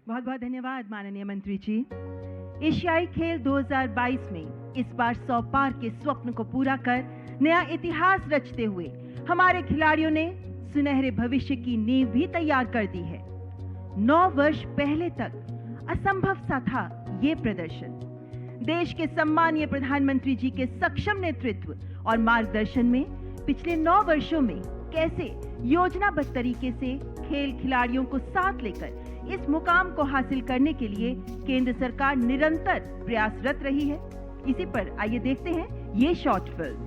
बहुत बहुत धन्यवाद माननीय मंत्री जी। एशियाई खेल 2022 में इस बार 100 पार के स्वप्न को पूरा कर नया इतिहास रचते हुए हमारे खिलाड़ियों ने सुनहरे भविष्य की नींव भी तैयार कर दी है। 9 वर्ष पहले तक असंभव सा था ये प्रदर्शन। देश के सम्मानीय प्रधानमंत्री जी के सक्षम नेतृत्व और मार्गदर्शन में पिछले 9 वर्षों में कैसे योजनाबद्ध तरीके से खेल खिलाड़ियों को साथ लेकर इस मुकाम को हासिल करने के लिए केंद्र सरकार निरंतर प्रयासरत रही है। इसी पर आइए देखते हैं ये शॉर्ट फिल्म।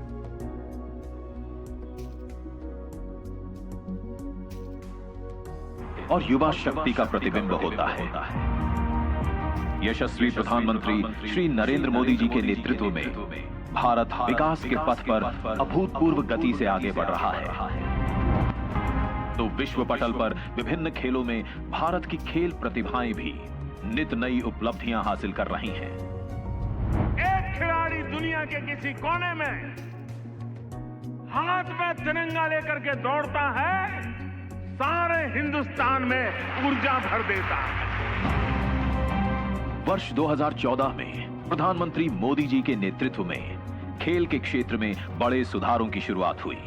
और युवा शक्ति का प्रतिबिंब होता है। यशस्वी प्रधानमंत्री श्री नरेंद्र मोदी जी के नेतृत्व में भारत विकास के पथ पर अभूतपूर्व गति से आगे बढ़ रहा है। तो विश्व पटल पर विभिन्न खेलों में भारत की खेल प्रतिभाएं भी नित नई उपलब्धियां हासिल कर रही हैं। एक खिलाड़ी दुनिया के किसी कोने में हाथ में तिरंगा लेकर के दौड़ता है, सारे हिंदुस्तान में ऊर्जा भर देता है। वर्ष 2014 में प्रधानमंत्री मोदी जी के नेतृत्व में खेल के क्षेत्र में बड़े सुधारों की शुरुआत हुई।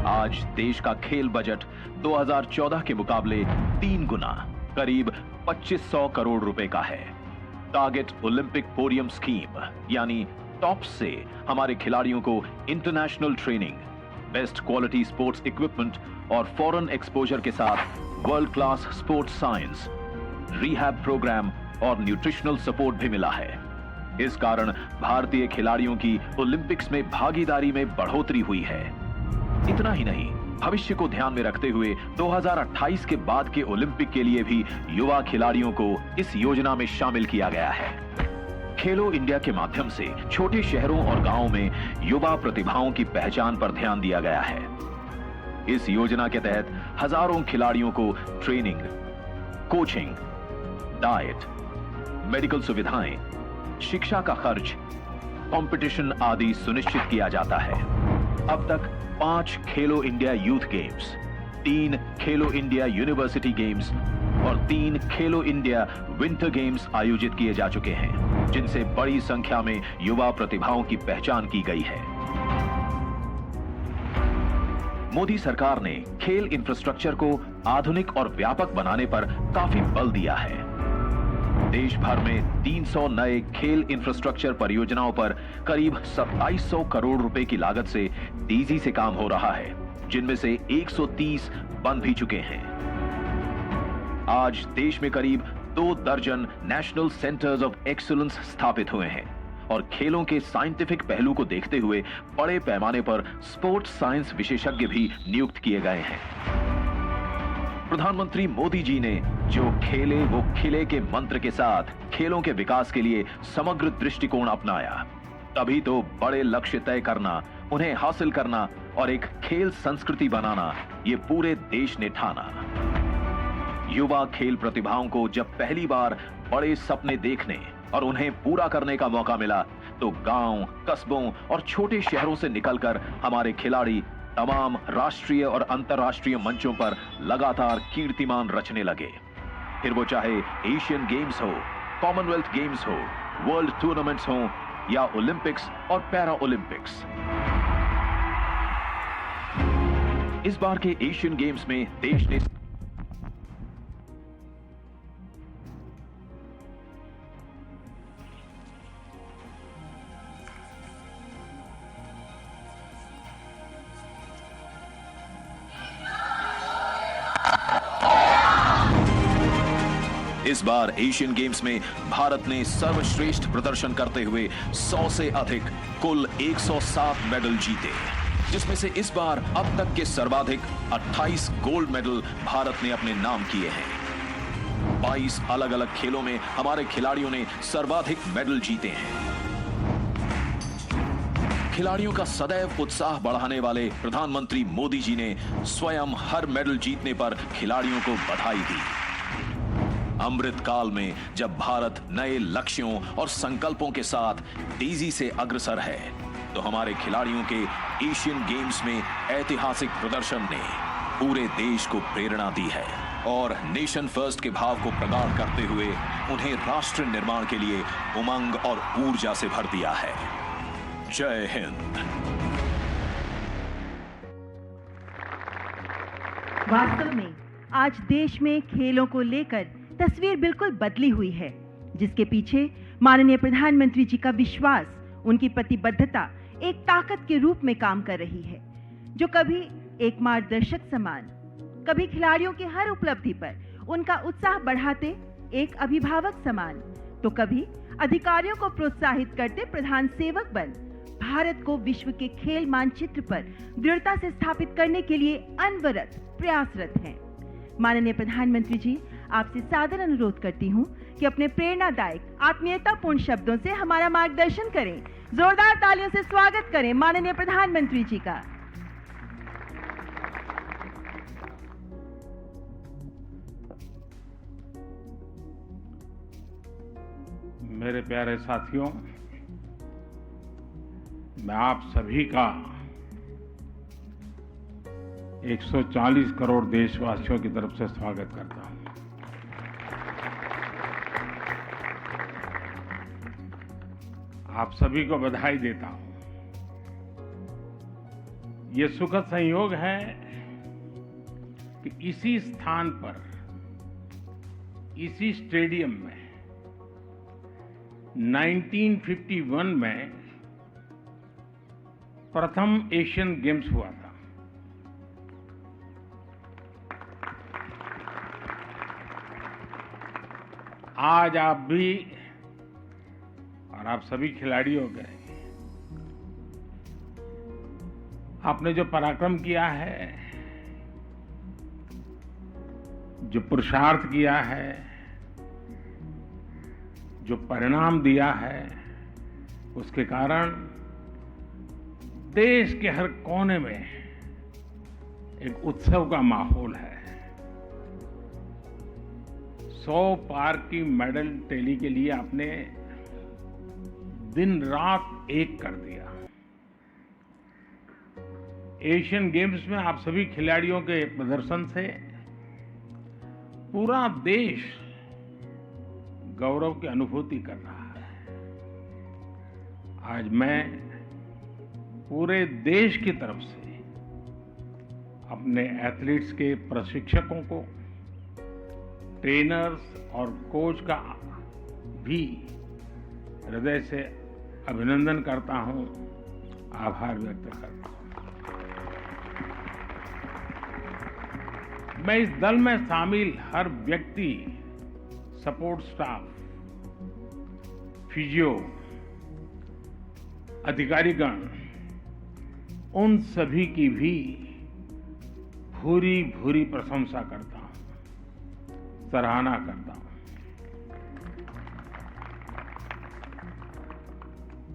आज देश का खेल बजट 2014 के मुकाबले 3 गुना करीब 2500 करोड़ रुपए का है। टारगेट ओलंपिक पोडियम स्कीम यानी टॉप्स से हमारे खिलाड़ियों को international training, best quality sports equipment और फॉरेन एक्सपोजर के साथ world class sports science, rehab programme और न्यूट्रिशनल सपोर्ट भी मिला है। इस कारण भारतीय खिलाड़ियों की ओलंपिक्स में भागीदारी में बढ़ोतरी हुई है। इतना ही नहीं, भविष्य को ध्यान में रखते हुए 2028 के बाद के ओलंपिक के लिए भी युवा खिलाड़ियों को इस योजना में शामिल किया गया है। खेलो इंडिया के माध्यम से छोटे शहरों और गांवों में युवा प्रतिभाओं की पहचान पर ध्यान दिया गया है। इस योजना के तहत हजारों खिलाड़ियों को ट्रेनिंग, कोचिंग, डाइट, मेडिकल सुविधाएं, शिक्षा का खर्च, कंपटीशन आदि सुनिश्चित किया जाता है। अब तक 5 खेलो इंडिया यूथ गेम्स, 3 खेलो इंडिया यूनिवर्सिटी गेम्स और 3 खेलो इंडिया विंटर गेम्स आयोजित किए जा चुके हैं, जिनसे बड़ी संख्या में युवा प्रतिभाओं की पहचान की गई है। मोदी सरकार ने खेल इंफ्रास्ट्रक्चर को आधुनिक और व्यापक बनाने पर काफी बल दिया है। देश भर में 300 नए खेल इंफ्रास्ट्रक्चर परियोजनाओं पर करीब 2700 करोड़ रुपए की लागत से तेजी से काम हो रहा है, जिनमें से 130 बन भी चुके हैं। आज देश में करीब 2 दर्जन नेशनल सेंटर्स ऑफ एक्सीलेंस स्थापित हुए हैं और खेलों के साइंटिफिक पहलू को देखते हुए बड़े पैमाने पर स्पोर्ट्स साइंस विशेषज्ञ भी नियुक्त किए गए हैं। प्रधानमंत्री मोदी जी ने जो खेले वो खिले के मंत्र के साथ खेलों के विकास के लिए समग्र दृष्टिकोण अपनाया, तभी तो बड़े लक्ष्य तय करना, उन्हें हासिल करना और एक खेल संस्कृति बनाना ये पूरे देश ने ठाना। युवा खेल प्रतिभाओं को जब पहली बार बड़े सपने देखने और उन्हें पूरा करने का मौका मिला, तो गांव, कस्बों और छोटे शहरों से निकलकर हमारे खिलाड़ी तमाम राष्ट्रीय और अंतर्राष्ट्रीय मंचों पर लगातार कीर्तिमान रचने लगे। फिर वो चाहे एशियन गेम्स हो, कॉमनवेल्थ गेम्स हो, वर्ल्ड टूर्नामेंट्स हो या ओलंपिक्स और पैरा ओलंपिक्स। इस बार के एशियन गेम्स में देश ने इस बार एशियन गेम्स में भारत ने सर्वश्रेष्ठ प्रदर्शन करते हुए 100 से अधिक कुल 107 मेडल जीते, जिसमें से इस बार अब तक के सर्वाधिक 28 गोल्ड मेडल भारत ने अपने नाम किए हैं। 22 अलग अलग खेलों में हमारे खिलाड़ियों ने सर्वाधिक मेडल जीते हैं। खिलाड़ियों का सदैव उत्साह बढ़ाने वाले प्रधानमंत्री मोदी जी ने स्वयं हर मेडल जीतने पर खिलाड़ियों को बधाई दी। अमृत काल में जब भारत नए लक्ष्यों और संकल्पों के साथ तेजी से अग्रसर है, तो हमारे खिलाड़ियों के एशियन गेम्स में ऐतिहासिक प्रदर्शन ने पूरे देश को प्रेरणा दी है। और नेशन फर्स्ट के भाव को प्रगाढ़ करते हुए उन्हें राष्ट्र निर्माण के लिए उमंग और ऊर्जा से भर दिया है। जय हिंद। वास्तव में आज देश में खेलों को लेकर तस्वीर बिल्कुल बदली हुई है, जिसके पीछे माननीय प्रधानमंत्री जी का विश्वास, उनकी प्रतिबद्धता एक ताकत के रूप में काम कर रही है, जो कभी एक मार्गदर्शक समान, कभी खिलाड़ियों की हर उपलब्धि पर उनका उत्साह बढ़ाते एक अभिभावक समान, तो कभी अधिकारियों को प्रोत्साहित करते प्रधान सेवक बन भारत को विश्व के खेल मानचित्र पर दृढ़ता से स्थापित करने के लिए अनवरत प्रयासरत हैं। माननीय प्रधानमंत्री जी, आपसे सादर अनुरोध करती हूं कि अपने प्रेरणादायक, आत्मीयतापूर्ण शब्दों से हमारा मार्गदर्शन करें। जोरदार तालियों से स्वागत करें माननीय प्रधानमंत्री जी का। मेरे प्यारे साथियों, मैं आप सभी का 140 करोड़ देशवासियों की तरफ से स्वागत करता हूं। आप सभी को बधाई देता हूं। ये सुखद संयोग है कि इसी स्थान पर, इसी स्टेडियम में 1951 में प्रथम एशियन गेम्स हुआ था। आज आप भी और आप सभी खिलाड़ी हो गए, आपने जो पराक्रम किया है, जो पुरुषार्थ किया है, जो परिणाम दिया है, उसके कारण देश के हर कोने में एक उत्सव का माहौल है। 100 पार की मेडल टैली के लिए आपने दिन रात एक कर दिया। एशियन गेम्स में आप सभी खिलाड़ियों के प्रदर्शन से पूरा देश गौरव की अनुभूति कर रहा है। आज मैं पूरे देश की तरफ से अपने एथलीट्स के प्रशिक्षकों को, ट्रेनर्स और कोच का भी हृदय से अभिनंदन करता हूं, आभार व्यक्त करता हूं। मैं इस दल में शामिल हर व्यक्ति, सपोर्ट स्टाफ, फिजियो, अधिकारीगण, उन सभी की भी भूरी भूरी प्रशंसा करता हूं, सराहना करता हूं।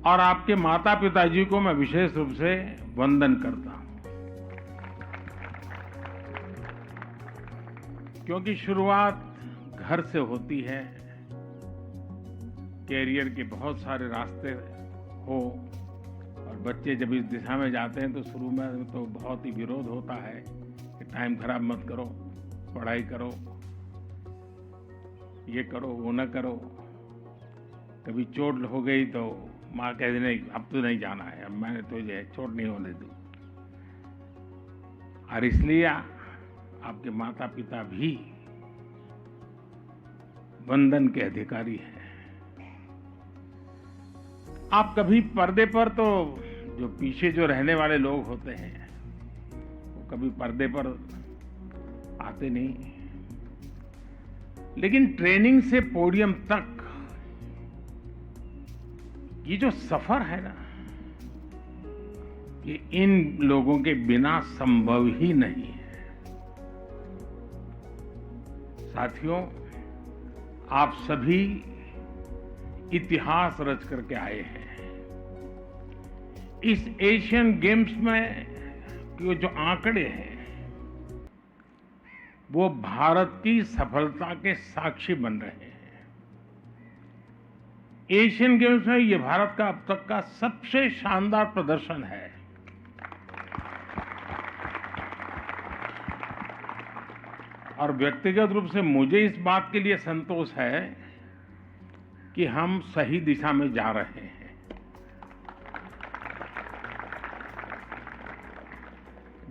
और आपके माता पिताजी को मैं विशेष रूप से वंदन करता हूं, क्योंकि शुरुआत घर से होती है। कैरियर के बहुत सारे रास्ते हो और बच्चे जब इस दिशा में जाते हैं तो शुरू में तो बहुत ही विरोध होता है कि टाइम खराब मत करो, पढ़ाई करो, ये करो, वो न करो। कभी चोट हो गई तो माँ कहती नहीं, अब तो नहीं जाना है, अब मैंने तुझे चोट नहीं होने दी। और इसलिए आपके माता पिता भी वंदन के अधिकारी हैं। आप कभी पर्दे पर, तो जो पीछे जो रहने वाले लोग होते हैं वो कभी पर्दे पर आते नहीं, लेकिन ट्रेनिंग से पोडियम तक ये जो सफर है ना, ये इन लोगों के बिना संभव ही नहीं है। साथियों, आप सभी इतिहास रच करके आए हैं। इस एशियन गेम्स में जो आंकड़े हैं वो भारत की सफलता के साक्षी बन रहे हैं। एशियन गेम्स में ये भारत का अब तक का सबसे शानदार प्रदर्शन है। और व्यक्तिगत रूप से मुझे इस बात के लिए संतोष है कि हम सही दिशा में जा रहे हैं।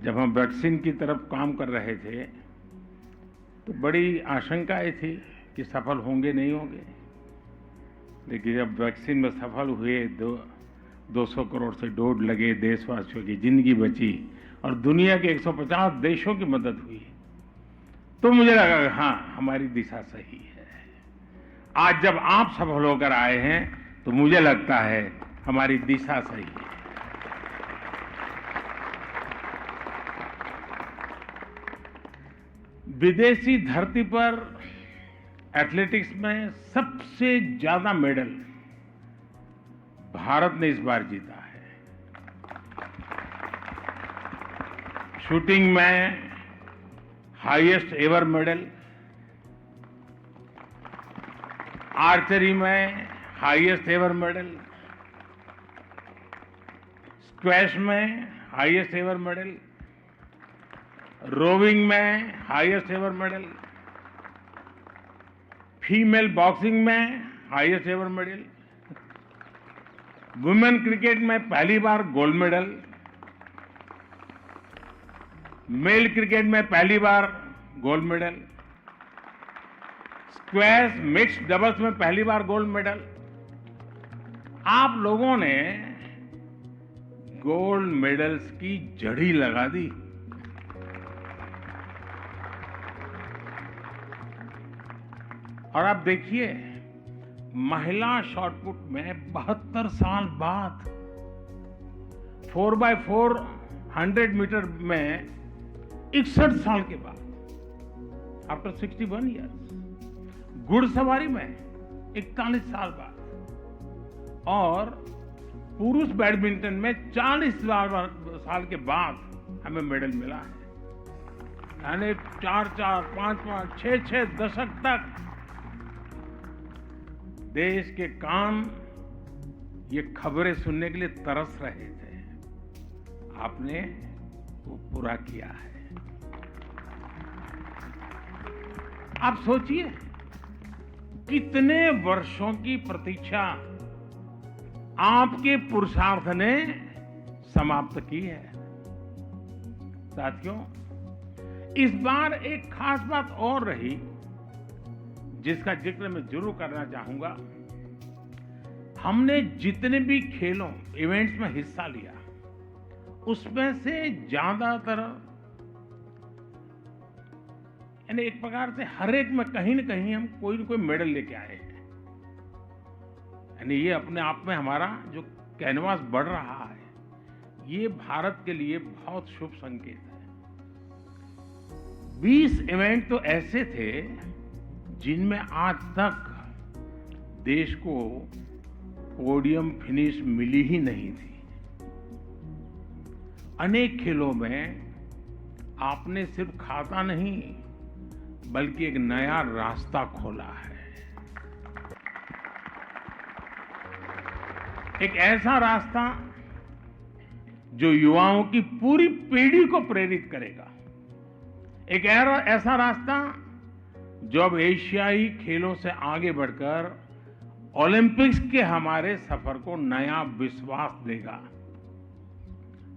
जब हम वैक्सीन की तरफ काम कर रहे थे तो बड़ी आशंकाएं थी कि सफल होंगे नहीं होंगे, लेकिन जब वैक्सीन में सफल हुए 200 करोड़ से डोज लगे, देशवासियों की जिंदगी बची और दुनिया के 150 देशों की मदद हुई, तो मुझे लगा हाँ, हमारी दिशा सही है। आज जब आप सफल होकर आए हैं तो मुझे लगता है हमारी दिशा सही है। विदेशी धरती पर एथलेटिक्स में सबसे ज्यादा मेडल भारत ने इस बार जीता है। शूटिंग में हाईएस्ट एवर मेडल, आर्चरी में हाईएस्ट एवर मेडल, स्क्वैश में हाईएस्ट एवर मेडल, रोविंग में highest ever medal, female boxing में highest ever medal, women cricket में पहली बार गोल्ड मेडल, मेल क्रिकेट में पहली बार gold medal, squash mixed doubles में पहली बार गोल्ड मेडल। आप लोगों ने गोल्ड मेडल्स की जड़ी लगा दी। और आप देखिए, महिला शॉटपुट में 72 साल बाद 4x4 100 मीटर में 61 साल के बाद, आफ्टर 61 ईयर्स, घुड़सवारी में 41 साल बाद और पुरुष बैडमिंटन में 40 साल के बाद हमें मेडल मिला है। यानी 4-4, 5-5, 6-6 दशक तक देश के कान ये खबरें सुनने के लिए तरस रहे थे। आपने वो पूरा किया है। आप सोचिए कितने वर्षों की प्रतीक्षा आपके पुरुषार्थ ने समाप्त की है। साथियों, इस बार एक खास बात और रही जिसका जिक्र मैं जरूर करना चाहूंगा। हमने जितने भी खेलों इवेंट्स में हिस्सा लिया, उसमें से ज्यादातर यानी एक प्रकार से हर एक में कहीं न कहीं हम कोई न कोई मेडल लेके आए हैं। यानी ये अपने आप में हमारा जो कैनवास बढ़ रहा है, ये भारत के लिए बहुत शुभ संकेत है। 20 इवेंट तो ऐसे थे जिनमें आज तक देश को पोडियम फिनिश मिली ही नहीं थी। अनेक खेलों में आपने सिर्फ खाता नहीं बल्कि एक नया रास्ता खोला है। एक ऐसा रास्ता जो युवाओं की पूरी पीढ़ी को प्रेरित करेगा। एक ऐसा रास्ता जो अब एशियाई खेलों से आगे बढ़कर ओलंपिक्स के हमारे सफर को नया विश्वास देगा।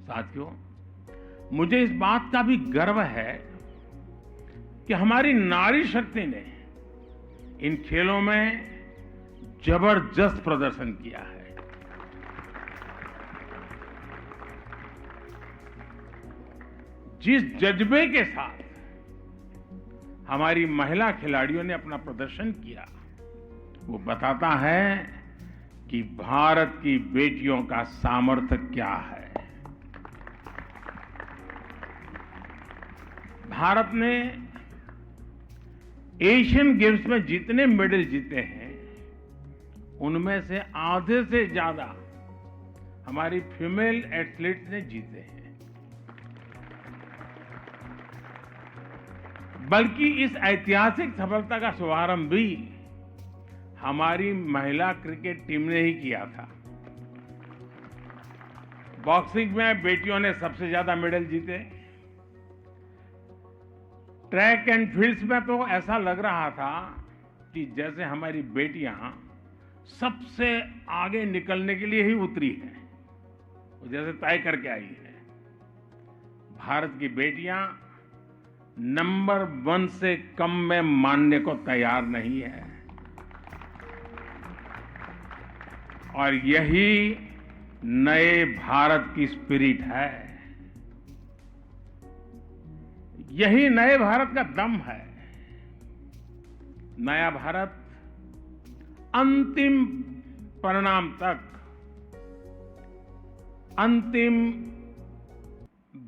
साथियों, मुझे इस बात का भी गर्व है कि हमारी नारी शक्ति ने इन खेलों में जबरदस्त प्रदर्शन किया है। जिस जज्बे के साथ हमारी महिला खिलाड़ियों ने अपना प्रदर्शन किया, वो बताता है कि भारत की बेटियों का सामर्थ्य क्या है। भारत ने एशियन गेम्स में जितने मेडल जीते हैं, उनमें से आधे से ज्यादा हमारी फीमेल एथलीट्स ने जीते हैं। बल्कि इस ऐतिहासिक सफलता का शुभारंभ भी हमारी महिला क्रिकेट टीम ने ही किया था। बॉक्सिंग में बेटियों ने सबसे ज्यादा मेडल जीते। ट्रैक एंड फील्ड्स में तो ऐसा लग रहा था कि जैसे हमारी बेटियां सबसे आगे निकलने के लिए ही उतरी है, जैसे तय करके आई है। भारत की बेटियां नंबर 1 से कम में मानने को तैयार नहीं है, और यही नए भारत की स्पिरिट है, यही नए भारत का दम है। नया भारत अंतिम परिणाम तक, अंतिम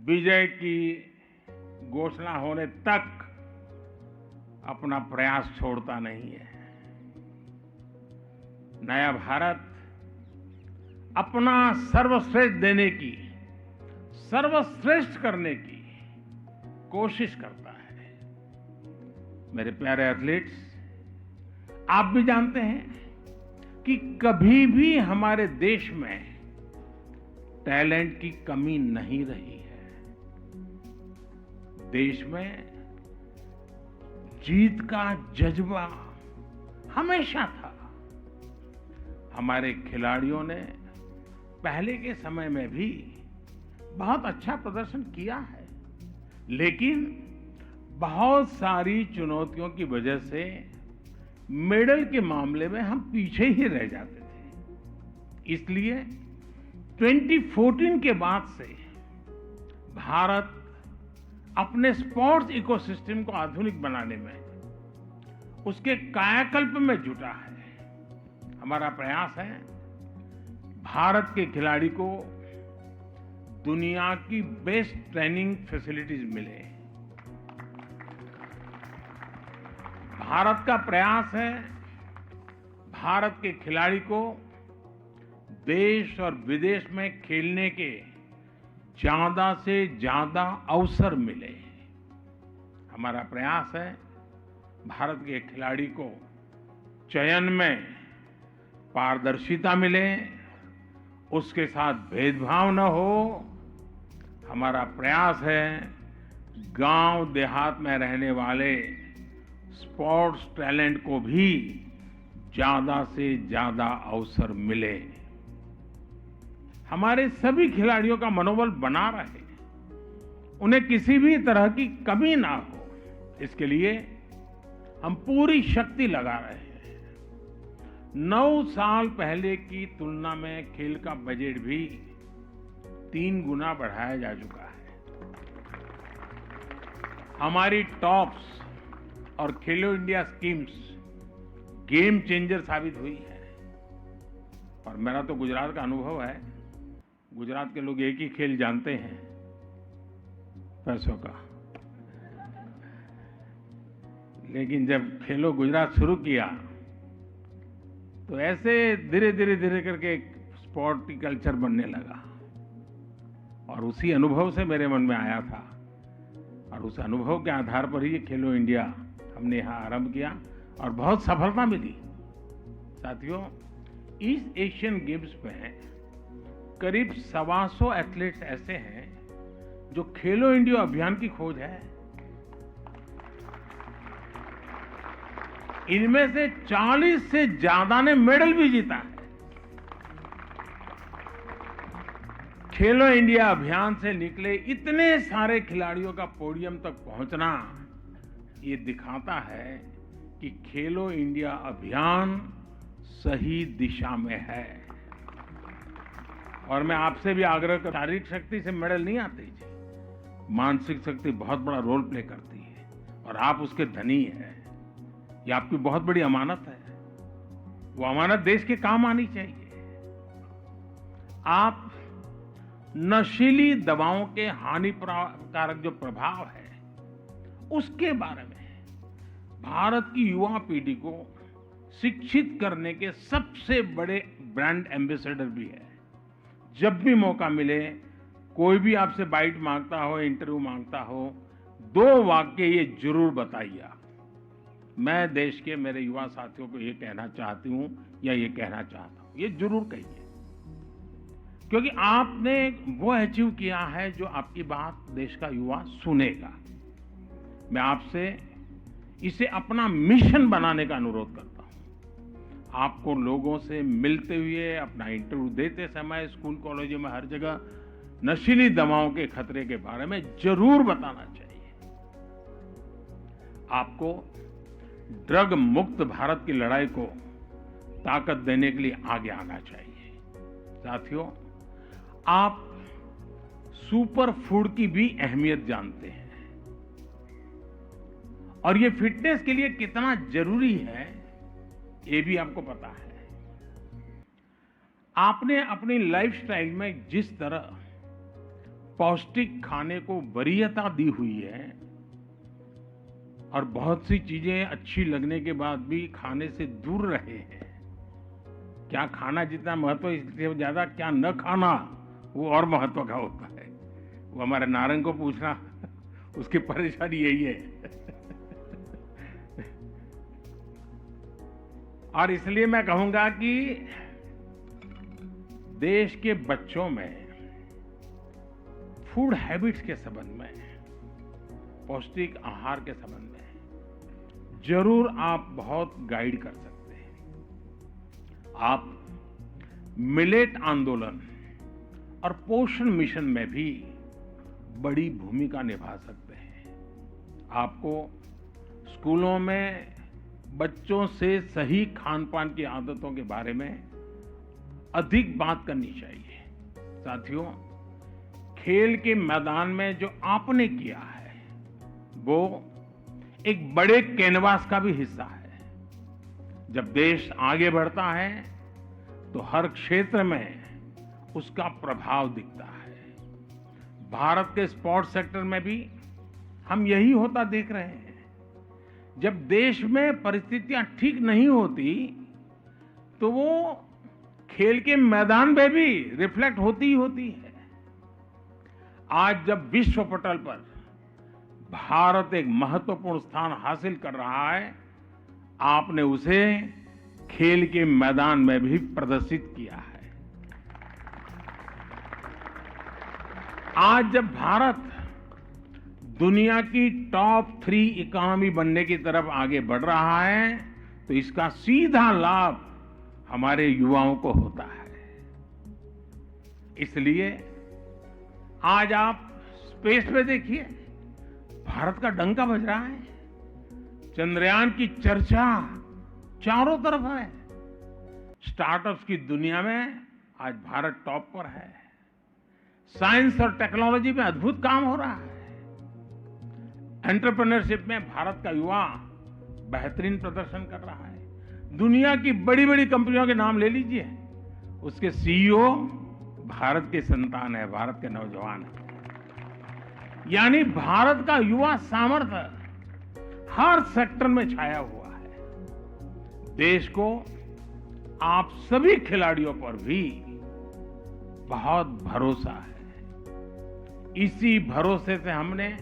विजय की घोषणा होने तक अपना प्रयास छोड़ता नहीं है। नया भारत अपना सर्वश्रेष्ठ देने की, सर्वश्रेष्ठ करने की कोशिश करता है। मेरे प्यारे एथलीट्स, आप भी जानते हैं कि कभी भी हमारे देश में टैलेंट की कमी नहीं रही है। देश में जीत का जज्बा हमेशा था। हमारे खिलाड़ियों ने पहले के समय में भी बहुत अच्छा प्रदर्शन किया है, लेकिन बहुत सारी चुनौतियों की वजह से मेडल के मामले में हम पीछे ही रह जाते थे। इसलिए 2014 के बाद से भारत अपने स्पोर्ट्स इकोसिस्टम को आधुनिक बनाने में, उसके कायाकल्प में जुटा है। हमारा प्रयास है भारत के खिलाड़ी को दुनिया की बेस्ट ट्रेनिंग फैसिलिटीज मिले। भारत का प्रयास है भारत के खिलाड़ी को देश और विदेश में खेलने के ज्यादा से ज्यादा अवसर मिले। हमारा प्रयास है भारत के खिलाड़ी को चयन में पारदर्शिता मिले, उसके साथ भेदभाव न हो। हमारा प्रयास है गांव देहात में रहने वाले स्पोर्ट्स टैलेंट को भी ज्यादा से ज्यादा अवसर मिले। हमारे सभी खिलाड़ियों का मनोबल बना रहे, उन्हें किसी भी तरह की कमी ना हो, इसके लिए हम पूरी शक्ति लगा रहे हैं। 9 साल पहले की तुलना में खेल का बजट भी 3 गुना बढ़ाया जा चुका है। हमारी टॉप्स और खेलो इंडिया स्कीम्स गेम चेंजर साबित हुई है। और मेरा तो गुजरात का अनुभव है, गुजरात के लोग एक ही खेल जानते हैं, पैसों का। लेकिन जब खेलो गुजरात शुरू किया तो ऐसे धीरे धीरे करके एक स्पोर्ट कल्चर बनने लगा, और उसी अनुभव से मेरे मन में आया था, और उस अनुभव के आधार पर ही खेलो इंडिया हमने यहाँ आरंभ किया और बहुत सफलता मिली। साथियों, ईस्ट एशियन गेम्स में करीब 125 एथलीट्स ऐसे हैं जो खेलो इंडिया अभियान की खोज है। इनमें से 40 से ज्यादा ने मेडल भी जीता है। खेलो इंडिया अभियान से निकले इतने सारे खिलाड़ियों का पोडियम तक पहुंचना, ये दिखाता है कि खेलो इंडिया अभियान सही दिशा में है। और मैं आपसे भी आग्रह कर, शारीरिक शक्ति से मेडल नहीं आते जी, मानसिक शक्ति बहुत बड़ा रोल प्ले करती है, और आप उसके धनी हैं। ये आपकी बहुत बड़ी अमानत है, वो अमानत देश के काम आनी चाहिए। आप नशीली दवाओं के हानिकारक जो प्रभाव है, उसके बारे में भारत की युवा पीढ़ी को शिक्षित करने के सबसे बड़े ब्रांड एम्बेसडर भी है। जब भी मौका मिले, कोई भी आपसे बाइट मांगता हो, इंटरव्यू मांगता हो, 2 वाक्य ये जरूर बताइए। मैं देश के मेरे युवा साथियों को ये कहना चाहती हूं या ये कहना चाहता हूं, ये जरूर कहिए, क्योंकि आपने वो अचीव किया है जो आपकी बात देश का युवा सुनेगा। मैं आपसे इसे अपना मिशन बनाने का अनुरोध करता हूं। आपको लोगों से मिलते हुए, अपना इंटरव्यू देते समय, स्कूल कॉलेजों में हर जगह नशीली दवाओं के खतरे के बारे में जरूर बताना चाहिए। आपको ड्रग मुक्त भारत की लड़ाई को ताकत देने के लिए आगे आना चाहिए। साथियों, आप सुपर फूड की भी अहमियत जानते हैं और ये फिटनेस के लिए कितना जरूरी है ये भी आपको पता है। आपने अपनी लाइफस्टाइल में जिस तरह पौष्टिक खाने को वरीयता दी हुई है और बहुत सी चीजें अच्छी लगने के बाद भी खाने से दूर रहे हैं, क्या खाना जितना महत्व इससे ज्यादा क्या न खाना वो और महत्व का होता है। वो हमारे नारंग को पूछना, उसकी परेशानी यही है। और इसलिए मैं कहूंगा कि देश के बच्चों में फूड हैबिट्स के संबंध में, पौष्टिक आहार के संबंध में जरूर आप बहुत गाइड कर सकते हैं। आप मिलेट आंदोलन और पोषण मिशन में भी बड़ी भूमिका निभा सकते हैं। आपको स्कूलों में बच्चों से सही खान-पान की आदतों के बारे में अधिक बात करनी चाहिए। साथियों, खेल के मैदान में जो आपने किया है वो एक बड़े कैनवास का भी हिस्सा है। जब देश आगे बढ़ता है तो हर क्षेत्र में उसका प्रभाव दिखता है। भारत के स्पोर्ट्स सेक्टर में भी हम यही होता देख रहे हैं। जब देश में परिस्थितियां ठीक नहीं होती तो वो खेल के मैदान में भी रिफ्लेक्ट होती ही होती है। आज जब विश्व पटल पर भारत एक महत्वपूर्ण स्थान हासिल कर रहा है, आपने उसे खेल के मैदान में भी प्रदर्शित किया है। आज जब भारत दुनिया की टॉप 3 इकोनॉमी बनने की तरफ आगे बढ़ रहा है तो इसका सीधा लाभ हमारे युवाओं को होता है। इसलिए आज आप स्पेस पे देखिए, भारत का डंका बज रहा है। चंद्रयान की चर्चा चारों तरफ है। स्टार्टअप्स की दुनिया में आज भारत टॉप पर है। साइंस और टेक्नोलॉजी में अद्भुत काम हो रहा है। एंटरप्रेन्योरशिप में भारत का युवा बेहतरीन प्रदर्शन कर रहा है। दुनिया की बड़ी बड़ी कंपनियों के नाम ले लीजिए, उसके सीईओ भारत के संतान है, भारत के नौजवान है। यानी भारत का युवा सामर्थ्य हर सेक्टर में छाया हुआ है। देश को आप सभी खिलाड़ियों पर भी बहुत भरोसा है। इसी भरोसे से हमने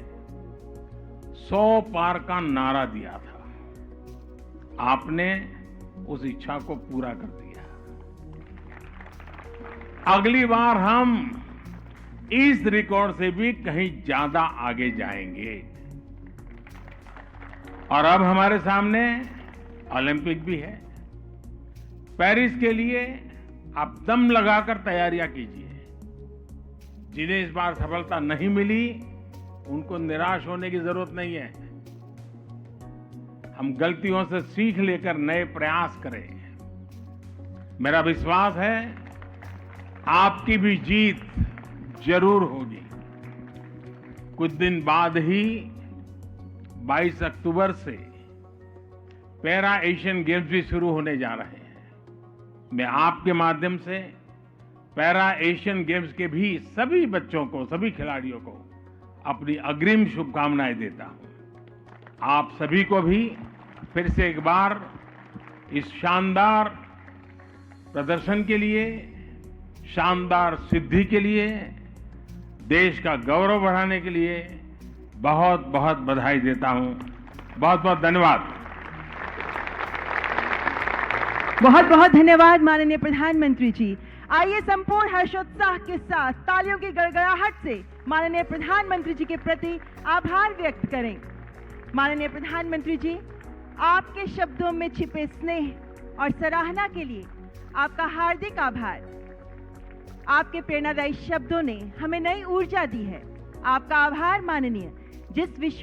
100 पार का नारा दिया था। आपने उस इच्छा को पूरा कर दिया। अगली बार हम इस रिकॉर्ड से भी कहीं ज्यादा आगे जाएंगे। और अब हमारे सामने ओलंपिक भी है। पेरिस के लिए आप दम लगाकर तैयारियां कीजिए। जिन्हें इस बार सफलता नहीं मिली उनको निराश होने की जरूरत नहीं है। हम गलतियों से सीख लेकर नए प्रयास करें। मेरा विश्वास है आपकी भी जीत जरूर होगी। कुछ दिन बाद ही 22 अक्टूबर से पैरा एशियन गेम्स भी शुरू होने जा रहे हैं। मैं आपके माध्यम से पैरा एशियन गेम्स के भी सभी बच्चों को, सभी खिलाड़ियों को अपनी अग्रिम शुभकामनाएं देता हूं। आप सभी को भी फिर से एक बार इस शानदार प्रदर्शन के लिए, शानदार सिद्धि के लिए, देश का गौरव बढ़ाने के लिए बहुत बहुत बधाई देता हूं। बहुत बहुत धन्यवाद। बहुत बहुत धन्यवाद माननीय प्रधानमंत्री जी। आइए संपूर्ण हर्षोत्साह के साथ तालियों की गड़गड़ाहट से माननीय प्रधानमंत्री जी के प्रति आभार व्यक्त करें। माननीय प्रधानमंत्री जी, आपके शब्दों में छिपे स्नेह और सराहना के लिए आपका हार्दिक आभार। आपके प्रेरणादायी शब्दों ने हमें नई ऊर्जा दी है। आपका आभार माननीय। जिस विश्व